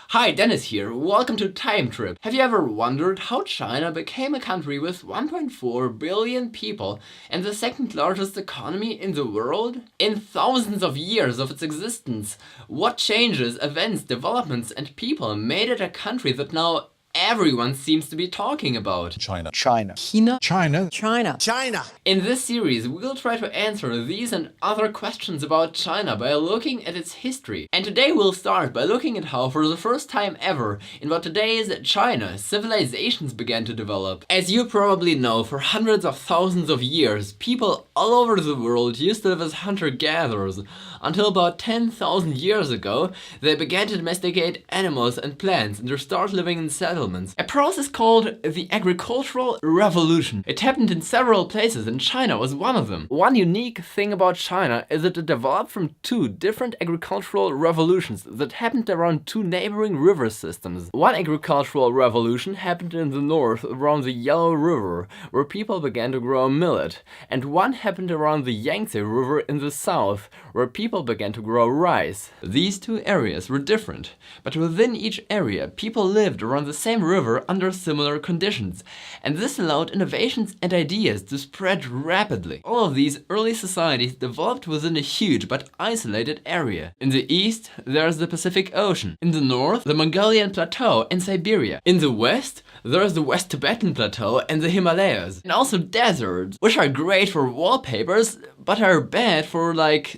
Hi, Dennis here. Welcome to Time Trip. Have you ever wondered how China became a country with 1.4 billion people and the second largest economy in the world? In thousands of years of its existence, what changes, events, developments, and people made it a country that now everyone seems to be talking about? China. China. China. In this series, we'll try to answer these and other questions about China by looking at its history. And today we'll start by looking at how, for the first time ever, in what today is China, civilizations began to develop. As you probably know, for hundreds of thousands of years, people all over the world used to live as hunter-gatherers. Until about 10,000 years ago, they began to domesticate animals and plants and to start living in settlements. A process called the agricultural revolution. It happened in several places and China was one of them. One unique thing about China is that it developed from two different agricultural revolutions that happened around two neighboring river systems. One agricultural revolution happened in the north around the Yellow River, where people began to grow millet, and one happened around the Yangtze River in the south, where people began to grow rice. These two areas were different, but within each area, people lived around the same river under similar conditions, and this allowed innovations and ideas to spread rapidly. All of these early societies developed within a huge but isolated area. In the east, there's the Pacific Ocean. In the north, the Mongolian Plateau and Siberia. In the west, there's the West Tibetan Plateau and the Himalayas. And also deserts, which are great for wallpapers, but are bad for,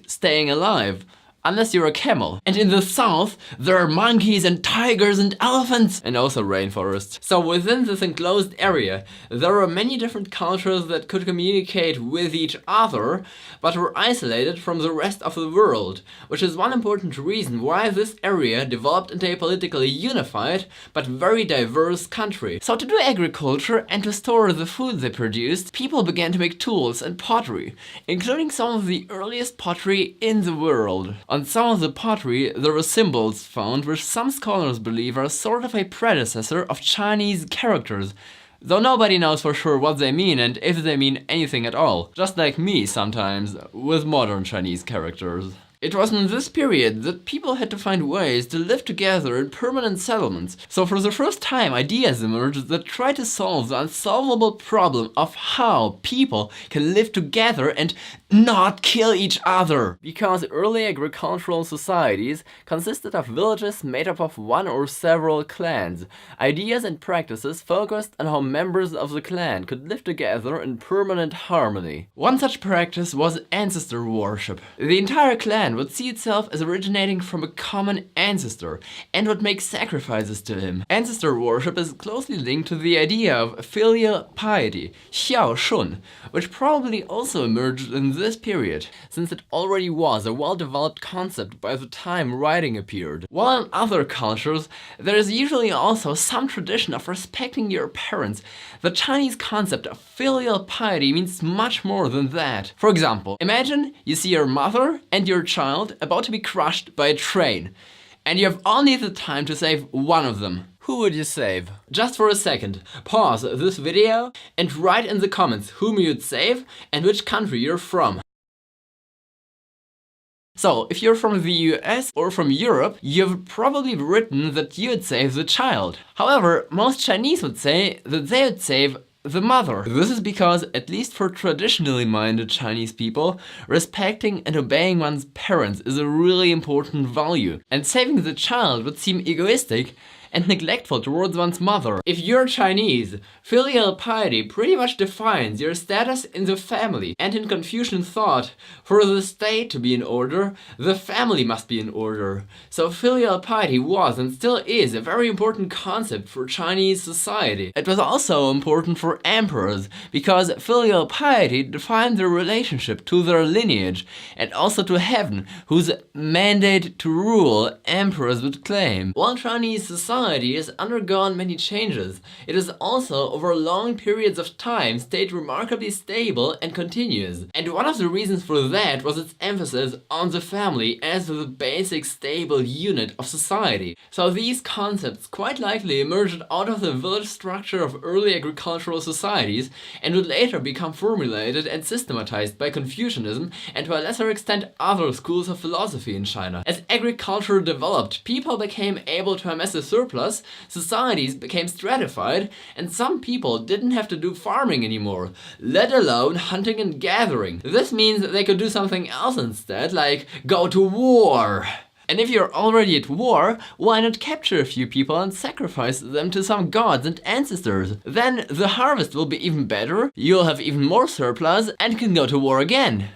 staying alive. Unless you're a camel. And in the south, there are monkeys and tigers and elephants, and also rainforests. So within this enclosed area, there are many different cultures that could communicate with each other, but were isolated from the rest of the world, which is one important reason why this area developed into a politically unified, but very diverse country. So to do agriculture and to store the food they produced, people began to make tools and pottery, including some of the earliest pottery in the world. On some of the pottery, there were symbols found which some scholars believe are sort of a predecessor of Chinese characters, though nobody knows for sure what they mean and if they mean anything at all, just like me sometimes with modern Chinese characters. It was in this period that people had to find ways to live together in permanent settlements. So for the first time, ideas emerged that try to solve the unsolvable problem of how people can live together and not kill each other. Because early agricultural societies consisted of villages made up of one or several clans. Ideas and practices focused on how members of the clan could live together in permanent harmony. One such practice was ancestor worship. The entire clan would see itself as originating from a common ancestor and would make sacrifices to him. Ancestor worship is closely linked to the idea of filial piety, 孝顺, which probably also emerged in this period, since it already was a well-developed concept by the time writing appeared. While in other cultures, there is usually also some tradition of respecting your parents, the Chinese concept of filial piety means much more than that. For example, imagine you see your mother and your child about to be crushed by a train, and you have only the time to save one of them. Who would you save? Just for a second, pause this video and write in the comments whom you'd save and which country you're from. So, if you're from the US or from Europe, you've probably written that you'd save the child. However, most Chinese would say that they would save the mother. This is because, at least for traditionally minded Chinese people, respecting and obeying one's parents is a really important value. And saving the child would seem egoistic and neglectful towards one's mother. If you're Chinese, filial piety pretty much defines your status in the family. And in Confucian thought, for the state to be in order, the family must be in order. So filial piety was and still is a very important concept for Chinese society. It was also important for emperors, because filial piety defined their relationship to their lineage and also to heaven, whose mandate to rule emperors would claim. While Chinese society society has undergone many changes. It has also, over long periods of time, stayed remarkably stable and continuous. And one of the reasons for that was its emphasis on the family as the basic stable unit of society. So these concepts quite likely emerged out of the village structure of early agricultural societies and would later become formulated and systematized by Confucianism and to a lesser extent other schools of philosophy in China. As agriculture developed, people became able to amass a surplus, societies became stratified, and some people didn't have to do farming anymore, let alone hunting and gathering. This means that they could do something else instead, like go to war. And if you're already at war, why not capture a few people and sacrifice them to some gods and ancestors? Then the harvest will be even better, you'll have even more surplus, and can go to war again.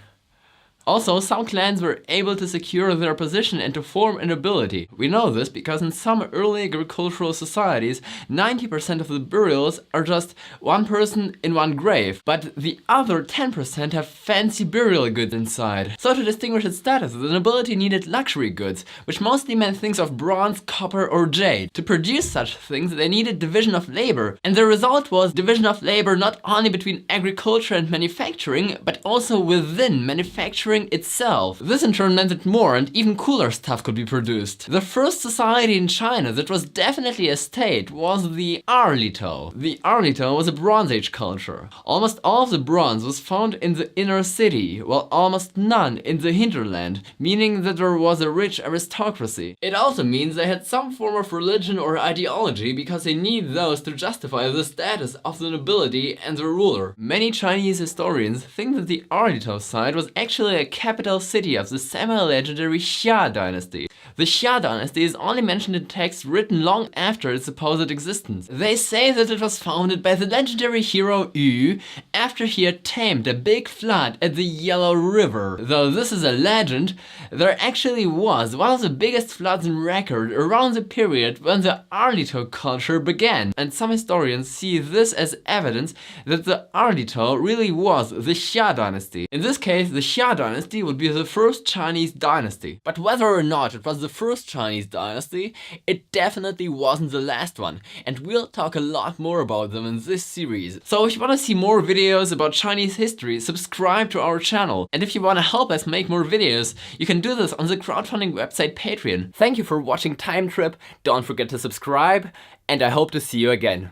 Also, some clans were able to secure their position and to form a nobility. We know this because in some early agricultural societies, 90% of the burials are just one person in one grave, but the other 10% have fancy burial goods inside. So to distinguish its status, the nobility needed luxury goods, which mostly meant things of bronze, copper or jade. To produce such things, they needed division of labor, and the result was division of labor not only between agriculture and manufacturing, but also within manufacturing itself. This in turn meant that more and even cooler stuff could be produced. The first society in China that was definitely a state was the Arlito. The Arlito was a Bronze Age culture. Almost all of the bronze was found in the inner city, while almost none in the hinterland, meaning that there was a rich aristocracy. It also means they had some form of religion or ideology because they need those to justify the status of the nobility and the ruler. Many Chinese historians think that the Arlito site was actually a capital city of the semi-legendary Xia dynasty. The Xia dynasty is only mentioned in texts written long after its supposed existence. They say that it was founded by the legendary hero Yu after he had tamed a big flood at the Yellow River. Though this is a legend, there actually was one of the biggest floods in record around the period when the Arlito culture began, and some historians see this as evidence that the Arlito really was the Xia dynasty. In this case, the Xia dynasty would be the first Chinese dynasty. But whether or not it was the first Chinese dynasty, it definitely wasn't the last one, and we'll talk a lot more about them in this series. So if you want to see more videos about Chinese history, subscribe to our channel. And if you want to help us make more videos, you can do this on the crowdfunding website Patreon. Thank you for watching Time Trip, don't forget to subscribe, and I hope to see you again.